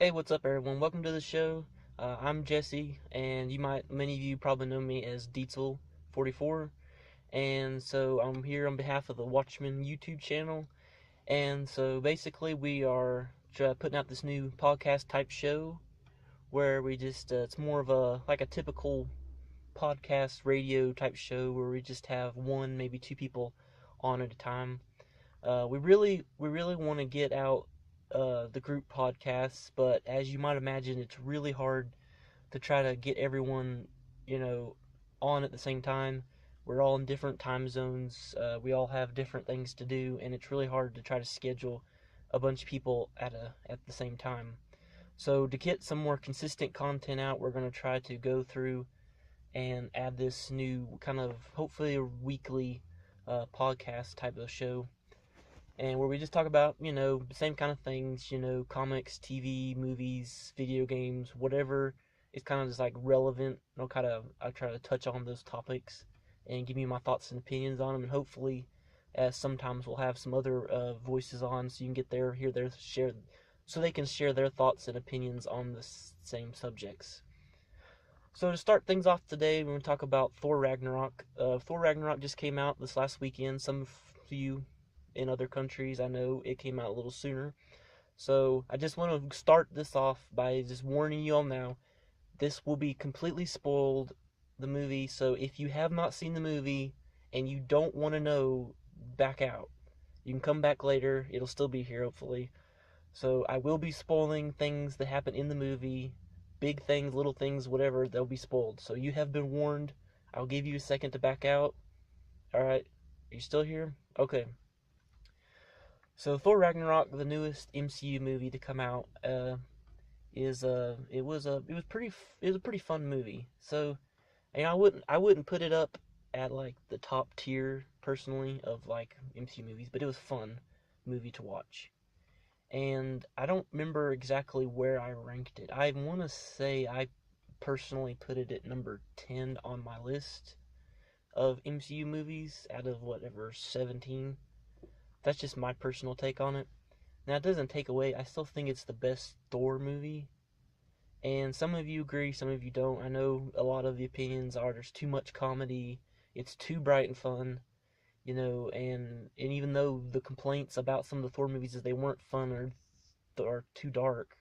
Hey, what's up, everyone? Welcome to the show. I'm Jesse, and many of you probably know me as Diesel44. And so I'm here on behalf of the Watchmen YouTube channel. And so basically, we are putting out this new podcast type show where we just, it's more of like a typical podcast radio type show where we just have one, maybe two people on at a time. We really want to get out the group podcasts, but as you might imagine, it's really hard to try to get everyone, you know, on at the same time. We're all in different time zones. We all have different things to do, and it's really hard to try to schedule a bunch of people at the same time. So to get some more consistent content out, we're going to try to go through and add this new kind of hopefully a weekly podcast type of show, and where we just talk about, the same kind of things, comics, TV, movies, video games, whatever is kind of just like relevant. I try to touch on those topics and give you my thoughts and opinions on them, and hopefully, sometimes we'll have some other voices on, so you can hear their share, so they can share their thoughts and opinions on the same subjects. So to start things off today, we're going to talk about Thor Ragnarok. Thor Ragnarok just came out this last weekend. Some of you in other countries, I know it came out a little sooner. So I just want to start this off by just warning you all now. This will be completely spoiled, the movie. So if you have not seen the movie and you don't want to know, back out. You can come back later. It'll still be here, hopefully. So I will be spoiling things that happen in the movie. Big things, little things, whatever, they'll be spoiled. So you have been warned. I'll give you a second to back out. Alright, are you still here? Okay. So Thor Ragnarok, the newest MCU movie to come out, it was a pretty fun movie. So, and I wouldn't put it up at like the top tier personally of like MCU movies, but it was a fun movie to watch. And I don't remember exactly where I ranked it. I want to say I personally put it at number 10 on my list of MCU movies out of whatever 17. That's just my personal take on it. Now, it doesn't take away, I still think it's the best Thor movie. And some of you agree, some of you don't. I know a lot of the opinions are there's too much comedy, it's too bright and fun, and even though the complaints about some of the Thor movies is they weren't fun or too dark,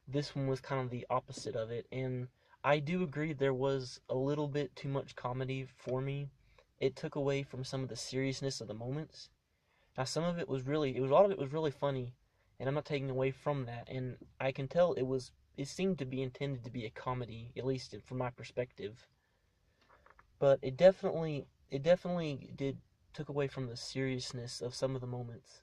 this one was kind of the opposite of it. And I do agree there was a little bit too much comedy for me. It took away from some of the seriousness of the moments. Now, some of it was really, a lot of it was really funny, and I'm not taking away from that. And I can tell it seemed to be intended to be a comedy, at least from my perspective. But it definitely took away from the seriousness of some of the moments,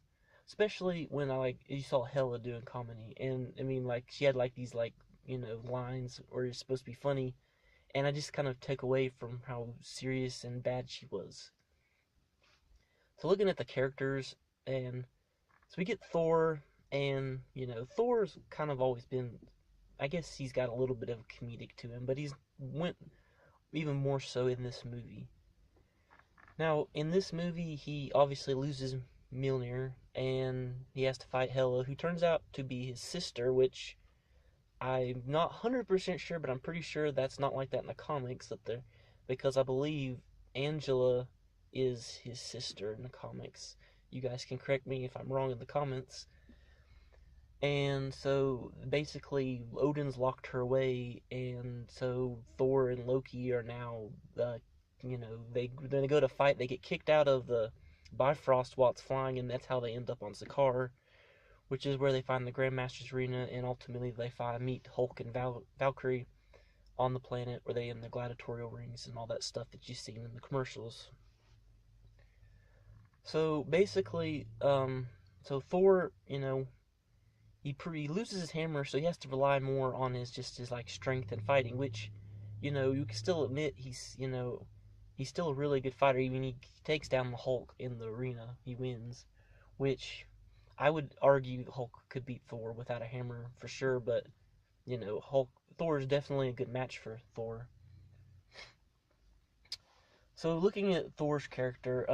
especially when you saw Hela doing comedy, and I mean, like, she had like these lines where it's supposed to be funny, and I just kind of took away from how serious and bad she was. So looking at the characters, and so we get Thor, and Thor's kind of always been, I guess he's got a little bit of comedic to him, but he's went even more so in this movie. Now, in this movie, he obviously loses Mjolnir, and he has to fight Hela, who turns out to be his sister, which I'm not 100% sure, but I'm pretty sure that's not like that in the comics, because I believe Angela is his sister in the comics. You guys can correct me if I'm wrong in the comments. And so basically Odin's locked her away, and so Thor and Loki are now they go to fight. They get kicked out of the Bifrost while it's flying, and that's how they end up on Sakaar, which is where they find the Grandmaster's Arena, and ultimately they meet Hulk and Valkyrie on the planet where they in the gladiatorial rings and all that stuff that you've seen in the commercials. So basically, so Thor, he loses his hammer, so he has to rely more on his like strength and fighting, which, you can still admit he's still a really good fighter. Even he takes down the Hulk in the arena, he wins, which I would argue Hulk could beat Thor without a hammer for sure, but Thor is definitely a good match for Thor. So looking at Thor's character,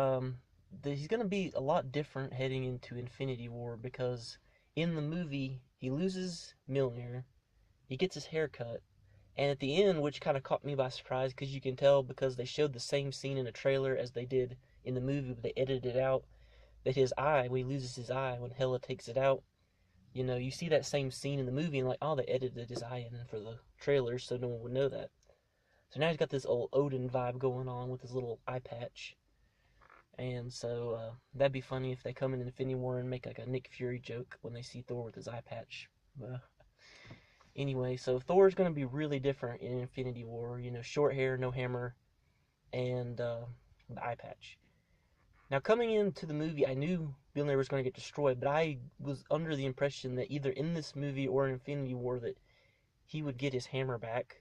he's going to be a lot different heading into Infinity War, because in the movie he loses Mjolnir, he gets his hair cut, and at the end, which kind of caught me by surprise, because you can tell because they showed the same scene in a trailer as they did in the movie, but they edited it out, that his eye, when he loses his eye, when Hela takes it out, you see that same scene in the movie, and like, oh, they edited his eye in for the trailer, so no one would know that. So now he's got this old Odin vibe going on with his little eye patch. And so that'd be funny if they come in Infinity War and make like a Nick Fury joke when they see Thor with his eye patch. Anyway, so Thor's going to be really different in Infinity War. Short hair, no hammer, and the eye patch. Now, coming into the movie, I knew Mjolnir was going to get destroyed, but I was under the impression that either in this movie or in Infinity War that he would get his hammer back.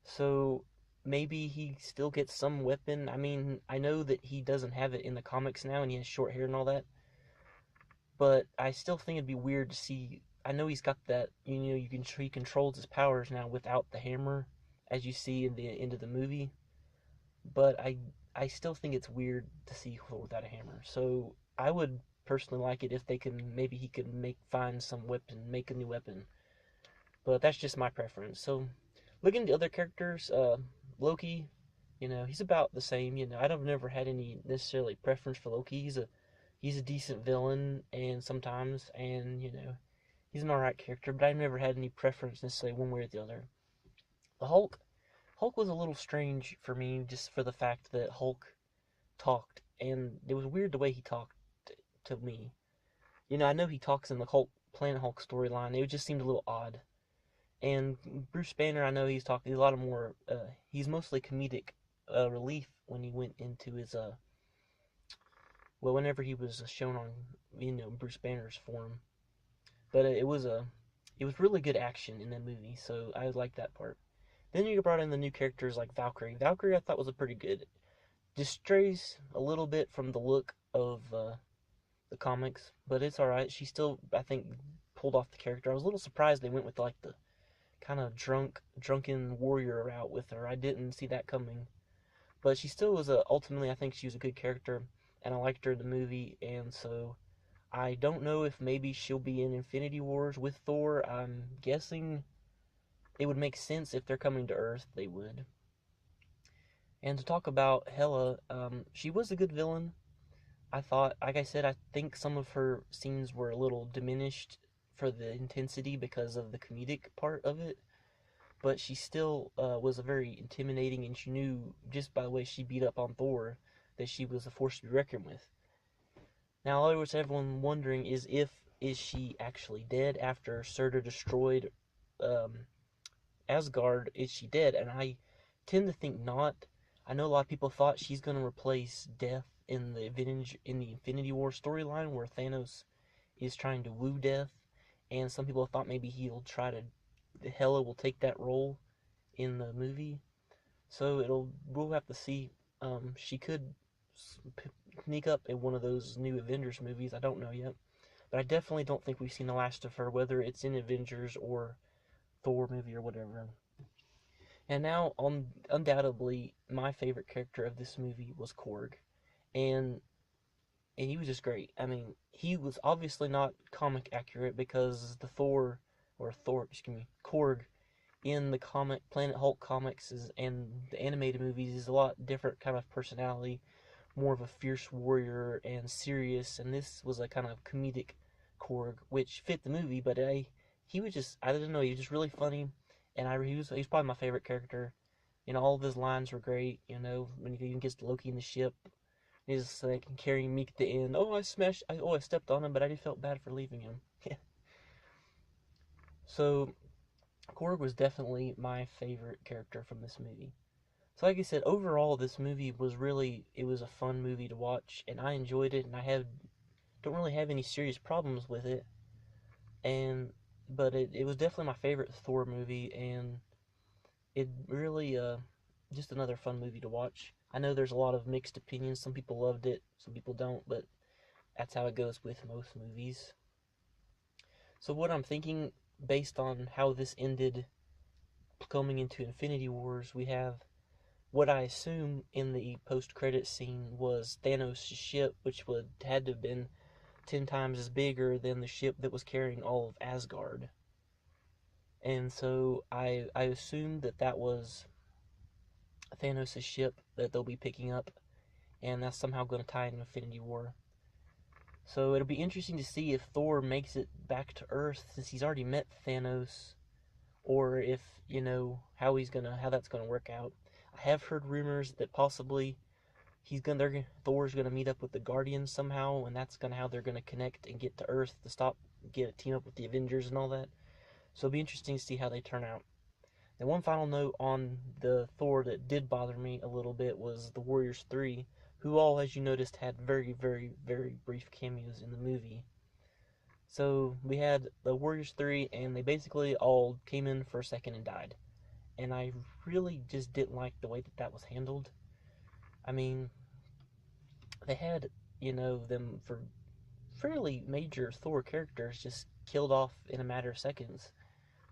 So maybe he still gets some weapon. I mean, I know that he doesn't have it in the comics now, and he has short hair and all that. But I still think it'd be weird to see. I know he's got that. He controls his powers now without the hammer, as you see in the end of the movie. But I still think it's weird to see Thor without a hammer. So I would personally like it if they can. Maybe he could find some weapon, make a new weapon. But that's just my preference. So looking at the other characters, Loki, he's about the same. I've never had any necessarily preference for Loki. He's a decent villain, and sometimes, and he's an alright character. But I've never had any preference necessarily one way or the other. The Hulk was a little strange for me, just for the fact that Hulk talked, and it was weird the way he talked to me. I know he talks in the Planet Hulk storyline. It just seemed a little odd. And Bruce Banner, I know he's talking a lot of more. He's mostly comedic relief when he went into his whenever he was shown on Bruce Banner's form. But it was really good action in that movie, so I like that part. Then you brought in the new characters like Valkyrie. Valkyrie I thought was a pretty good. Strays a little bit from the look of the comics, but it's alright. She still, I think, pulled off the character. I was a little surprised they went with like the kind of drunken warrior route with her. I didn't see that coming. But she still was ultimately, I think she was a good character, and I liked her in the movie, and so I don't know if maybe she'll be in Infinity Wars with Thor. I'm guessing it would make sense if they're coming to Earth, they would. And to talk about Hela, she was a good villain. I thought, like I said, I think some of her scenes were a little diminished for the intensity because of the comedic part of it. But she still was a very intimidating, and she knew just by the way she beat up on Thor that she was a force to be reckoned with. Now, all was everyone wondering is she actually dead after Surtur destroyed Asgard? Is she dead? And I tend to think not. I know a lot of people thought she's going to replace Death in the Infinity War storyline where Thanos is trying to woo Death, and some people thought maybe Hela will take that role in the movie. So we'll have to see. She could sneak up in one of those new Avengers movies. I don't know yet, but I definitely don't think we've seen the last of her, whether it's in Avengers or Thor movie or whatever. And now, undoubtedly, my favorite character of this movie was Korg, and he was just great. I mean, he was obviously not comic accurate because Korg in the Planet Hulk comics and the animated movies is a lot different kind of personality, more of a fierce warrior and serious, and this was a kind of comedic Korg, which fit the movie, but I didn't know, he was just really funny, and he was probably my favorite character. All of his lines were great, when he even gets Loki in the ship, he's like carrying Meek at the end. I stepped on him, but I just felt bad for leaving him. So, Korg was definitely my favorite character from this movie. So like I said, overall this movie was a fun movie to watch, and I enjoyed it, and I don't really have any serious problems with it. But it was definitely my favorite Thor movie, and it really just another fun movie to watch. I know there's a lot of mixed opinions. Some people loved it, some people don't, but that's how it goes with most movies. So what I'm thinking, based on how this ended coming into Infinity Wars, we have what I assume in the post-credit scene was Thanos' ship, which had to have been 10 times as bigger than the ship that was carrying all of Asgard. And so I assumed that was Thanos' ship that they'll be picking up, and that's somehow going to tie in Infinity War. So it'll be interesting to see if Thor makes it back to Earth, since he's already met Thanos, or if, how that's gonna work out. I have heard rumors that possibly Thor's gonna meet up with the Guardians somehow, and that's how they're gonna connect and get to Earth to team up with the Avengers and all that. So it'll be interesting to see how they turn out. And one final note on the Thor that did bother me a little bit was the Warriors 3, who all, as you noticed, had very, very, very brief cameos in the movie. So we had the Warriors 3, and they basically all came in for a second and died. And I really just didn't like the way that was handled. I mean, they had, them for fairly major Thor characters just killed off in a matter of seconds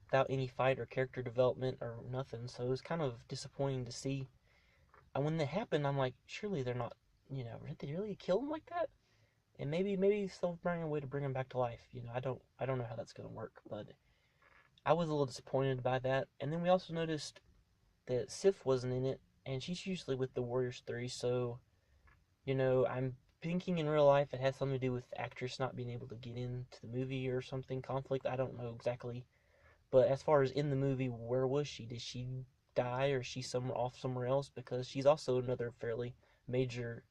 without any fight or character development or nothing. So it was kind of disappointing to see. And when that happened, I'm like, surely they're not, did they really kill him like that? And maybe they'll find a way to bring him back to life. I don't know how that's going to work, but I was a little disappointed by that. And then we also noticed that Sif wasn't in it, and she's usually with the Warriors 3, so, I'm thinking in real life it has something to do with the actress not being able to get into the movie or something, conflict, I don't know exactly. But as far as in the movie, where was she? Did she die, or is she somewhere else? Because she's also another fairly major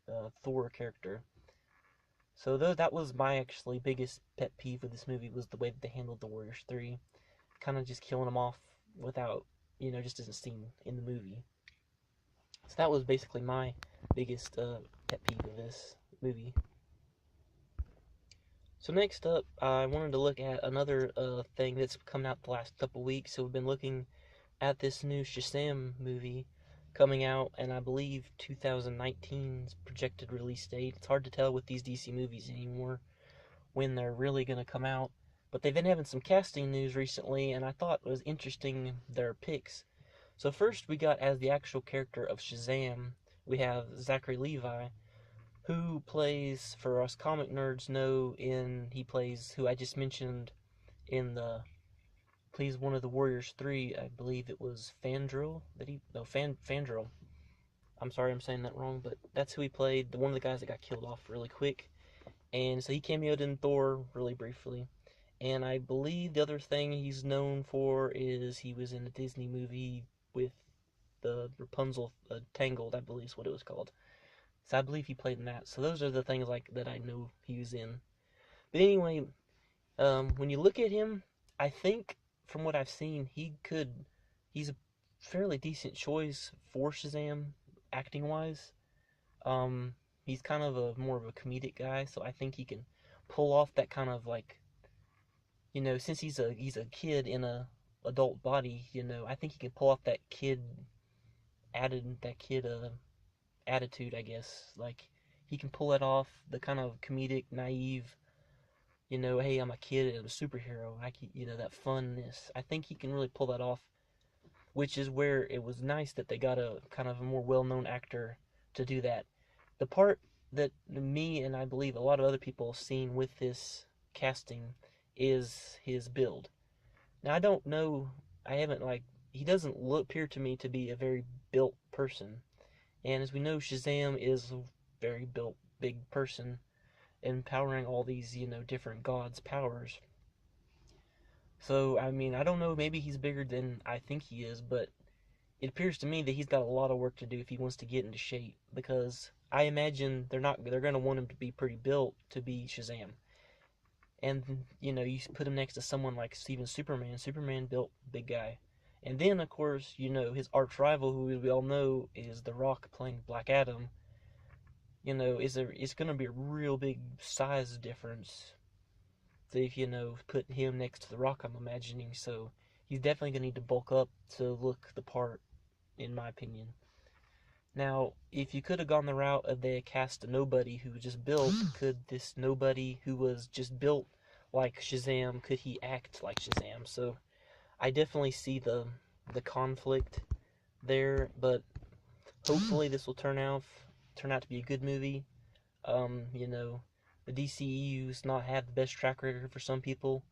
Thor character. So that was my actually biggest pet peeve with this movie, was the way that they handled the Warriors 3. Kind of just killing them off without, just as a scene in the movie. So that was basically my biggest pet peeve of this movie. So next up, I wanted to look at another thing that's come out the last couple weeks. So we've been looking at this new Shazam movie coming out, and I believe 2019's projected release date. It's hard to tell with these DC movies anymore when they're really going to come out. But they've been having some casting news recently, and I thought it was interesting, their picks. So first we got, as the actual character of Shazam, we have Zachary Levi, who plays, for us comic nerds he plays, who I just mentioned plays one of the Warriors 3, I believe it was Fandral, Fandral. I'm sorry I'm saying that wrong, but that's who he played, one of the guys that got killed off really quick. And so he cameoed in Thor really briefly. And I believe the other thing he's known for is he was in a Disney movie with the Rapunzel, Tangled, I believe is what it was called. So I believe he played in that. So those are the things that I know he was in. But anyway, when you look at him, I think from what I've seen, he's a fairly decent choice for Shazam, acting-wise. He's kind of more of a comedic guy, so I think he can pull off that kind of since he's a kid in a adult body, I think he can pull off that kid attitude, I guess. Like, he can pull it off, the kind of comedic, naive, hey, I'm a kid and I'm a superhero. That funness. I think he can really pull that off, which is where it was nice that they got a kind of a more well-known actor to do that. The part that me and I believe a lot of other people have seen with this casting is his build. Now, I don't know, he doesn't appear to me to be a very built person. And as we know, Shazam is a very built, big person, empowering all these, different gods' powers. So, I don't know, maybe he's bigger than I think he is, but it appears to me that he's got a lot of work to do if he wants to get into shape, because I imagine they're going to want him to be pretty built to be Shazam. And, you put him next to someone like Superman built, big guy. And then, of course, his arch rival, who we all know is The Rock playing Black Adam, it's going to be a real big size difference. So if, put him next to The Rock, I'm imagining. So he's definitely going to need to bulk up to look the part, in my opinion. Now, if you could have gone the route of they cast a nobody who was just built, could this nobody who was just built like Shazam, could he act like Shazam? So I definitely see the conflict there, but hopefully this will turn out to be a good movie. the DCEU's not had the best track record for some people,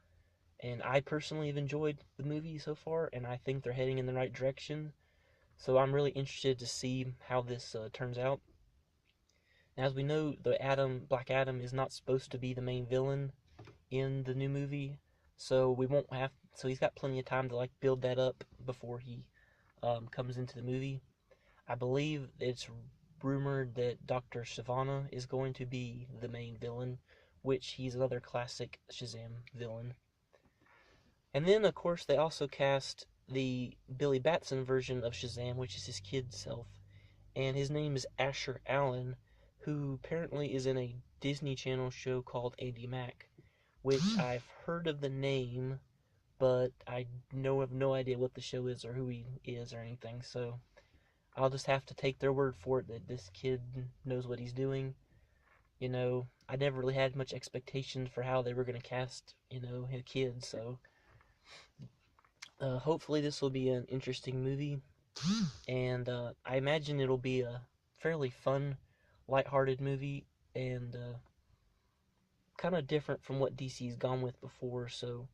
and I personally have enjoyed the movie so far, and I think they're heading in the right direction. So I'm really interested to see how this turns out. Now, as we know, Black Adam, is not supposed to be the main villain in the new movie, so we won't have. So he's got plenty of time to like build that up before he comes into the movie. I believe it's rumored that Dr. Sivana is going to be the main villain, which he's another classic Shazam villain. And then, of course, they also cast the Billy Batson version of Shazam, which is his kid self, and his name is Asher Allen, who apparently is in a Disney Channel show called Andy Mack, which I've heard of the name, but I have no idea what the show is or who he is or anything, so I'll just have to take their word for it that this kid knows what he's doing. I never really had much expectations for how they were going to cast, a kid, so hopefully this will be an interesting movie, and I imagine it'll be a fairly fun, lighthearted movie, and kind of different from what DC's gone with before, so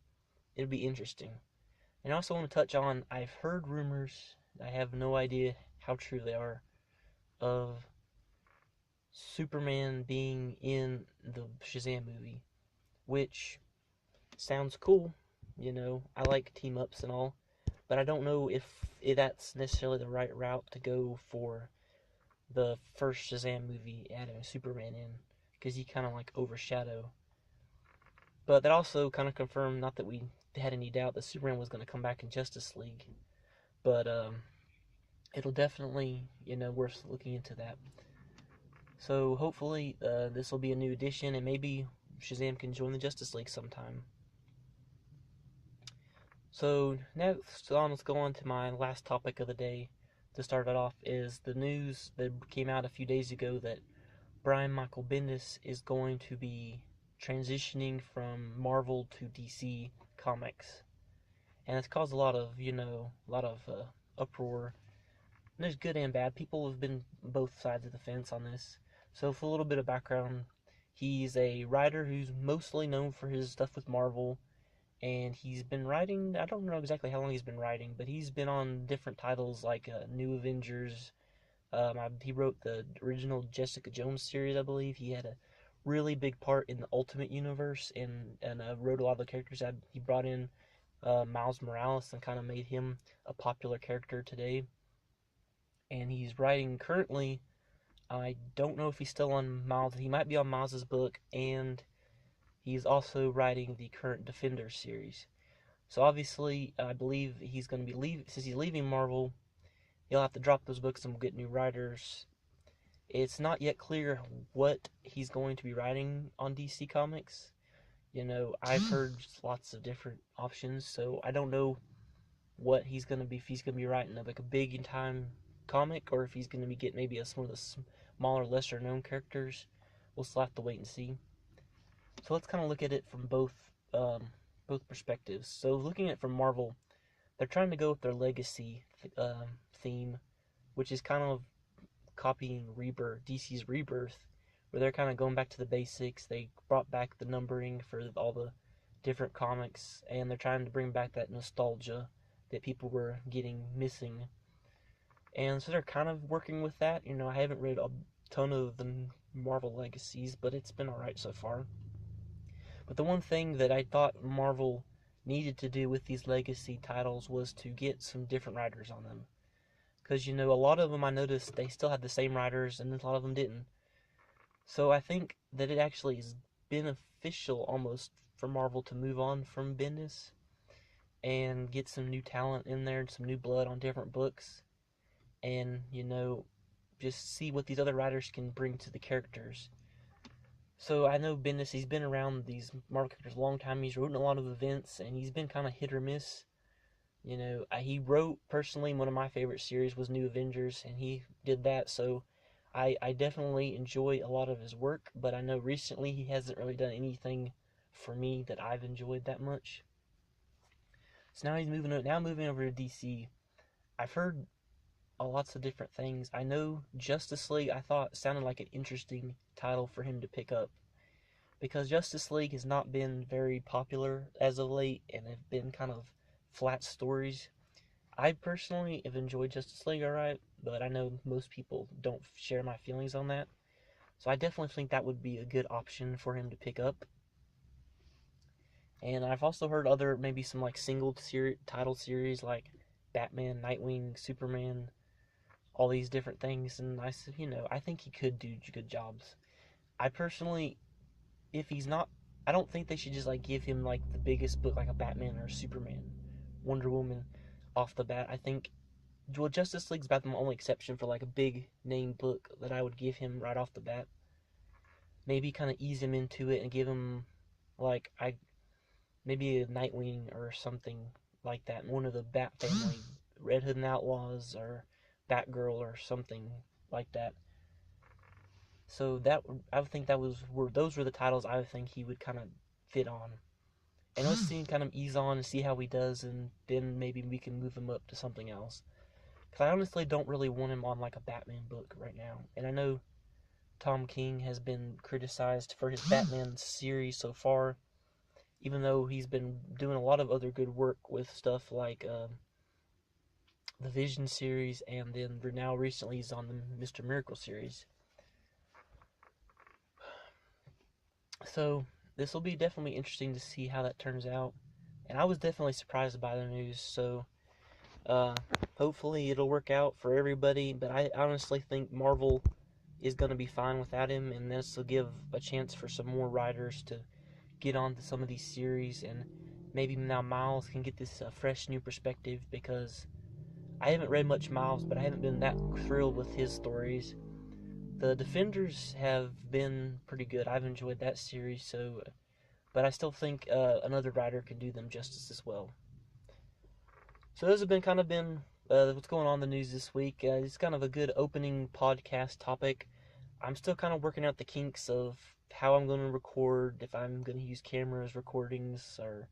it'll be interesting. And I also want to touch on, I've heard rumors, I have no idea how true they are, of Superman being in the Shazam movie, which sounds cool. I like team ups and all, but I don't know if that's necessarily the right route to go for the first Shazam movie adding Superman in, because he kind of like overshadow. But that also kind of confirmed, not that we had any doubt that Superman was going to come back in Justice League, but it'll definitely, worth looking into that. So hopefully this will be a new addition, and maybe Shazam can join the Justice League sometime. So next on, let's go on to my last topic of the day. To start it off is the news that came out a few days ago that Brian Michael Bendis is going to be transitioning from Marvel to DC Comics, and it's caused a lot of uproar. And there's good and bad. People have been both sides of the fence on this. So for a little bit of background, he's a writer who's mostly known for his stuff with Marvel, and he's been writing, I don't know exactly how long he's been writing, but he's been on different titles like New Avengers. He wrote the original Jessica Jones series, I believe. He had a really big part in the Ultimate Universe, and wrote a lot of the characters. He brought in Miles Morales and kind of made him a popular character today. And he's writing currently, I don't know if he's still on Miles, he might be on Miles's book, and he's also writing the current Defender series. So obviously, I believe he's going to be since he's leaving Marvel, he'll have to drop those books and get new writers. It's not yet clear what he's going to be writing on DC Comics. I've heard lots of different options, so I don't know what he's going to be, if he's going to be writing like a big in time comic, or if he's going to be getting maybe some of the smaller, lesser known characters. We'll still have to wait and see. So let's kind of look at it from both perspectives. So looking at it from Marvel, they're trying to go with their legacy theme, which is kind of copying DC's Rebirth, where they're kind of going back to the basics. They brought back the numbering for all the different comics, and they're trying to bring back that nostalgia that people were missing. And so they're kind of working with that. I haven't read a ton of the Marvel legacies, but it's been alright so far. But the one thing that I thought Marvel needed to do with these legacy titles was to get some different writers on them. Because, a lot of them, I noticed they still had the same writers, and a lot of them didn't. So I think that it actually is beneficial almost for Marvel to move on from Bendis and get some new talent in there and some new blood on different books, and just see what these other writers can bring to the characters. So I know Bendis, he's been around these Marvel characters a long time. He's written a lot of events, and he's been kind of hit or miss. He wrote, personally, one of my favorite series was New Avengers, and he did that, so I definitely enjoy a lot of his work, but I know recently he hasn't really done anything for me that I've enjoyed that much. So now moving over to DC. I've heard lots of different things. I know Justice League, I thought sounded like an interesting title for him to pick up, because Justice League has not been very popular as of late and have been kind of flat stories. I personally have enjoyed Justice League alright, but I know most people don't share my feelings on that. So I definitely think that would be a good option for him to pick up. And I've also heard other, maybe some like single title series like Batman, Nightwing, Superman, all these different things. And I said, I think he could do good jobs. I personally, if he's not, I don't think they should just like give him like the biggest book like a Batman or a Superman, Wonder Woman off the bat. I think, well, Justice League's about the only exception for like a big name book that I would give him right off the bat. Maybe kind of ease him into it and give him like maybe a Nightwing or something like that. One of the Bat family, Red Hood and Outlaws or Batgirl or something like that. So that I would think those were the titles I would think he would kind of fit on. And let's see him kind of ease on and see how he does, and then maybe we can move him up to something else. Because I honestly don't really want him on like a Batman book right now. And I know Tom King has been criticized for his Batman series so far, even though he's been doing a lot of other good work with stuff like the Vision series, and then now recently he's on the Mr. Miracle series. So this will be definitely interesting to see how that turns out. And I was definitely surprised by the news, so hopefully it'll work out for everybody. But I honestly think Marvel is going to be fine without him, and this will give a chance for some more writers to get onto some of these series, and maybe now Miles can get this fresh new perspective, because I haven't read much Miles, but I haven't been that thrilled with his stories. The Defenders have been pretty good. I've enjoyed that series, but I still think another writer can do them justice as well. So those have been what's going on in the news this week. It's kind of a good opening podcast topic. I'm still kind of working out the kinks of how I'm going to record, if I'm going to use cameras, recordings, or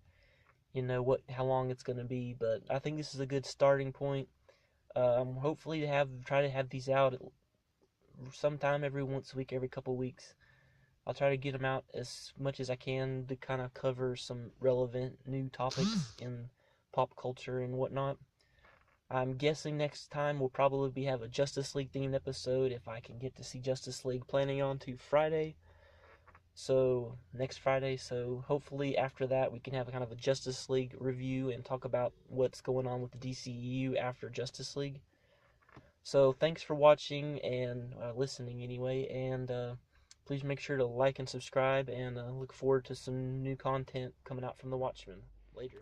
how long it's going to be. But I think this is a good starting point. Hopefully try to have these out sometime every once a week, every couple of weeks. I'll try to get them out as much as I can to kind of cover some relevant new topics in pop culture and whatnot. I'm guessing next time we'll probably have a Justice League themed episode if I can get to see Justice League, planning on to Friday. So next Friday, so hopefully after that we can have a kind of a Justice League review and talk about what's going on with the DCEU after Justice League. So thanks for watching and listening anyway, and please make sure to like and subscribe, and look forward to some new content coming out from the Watchmen later.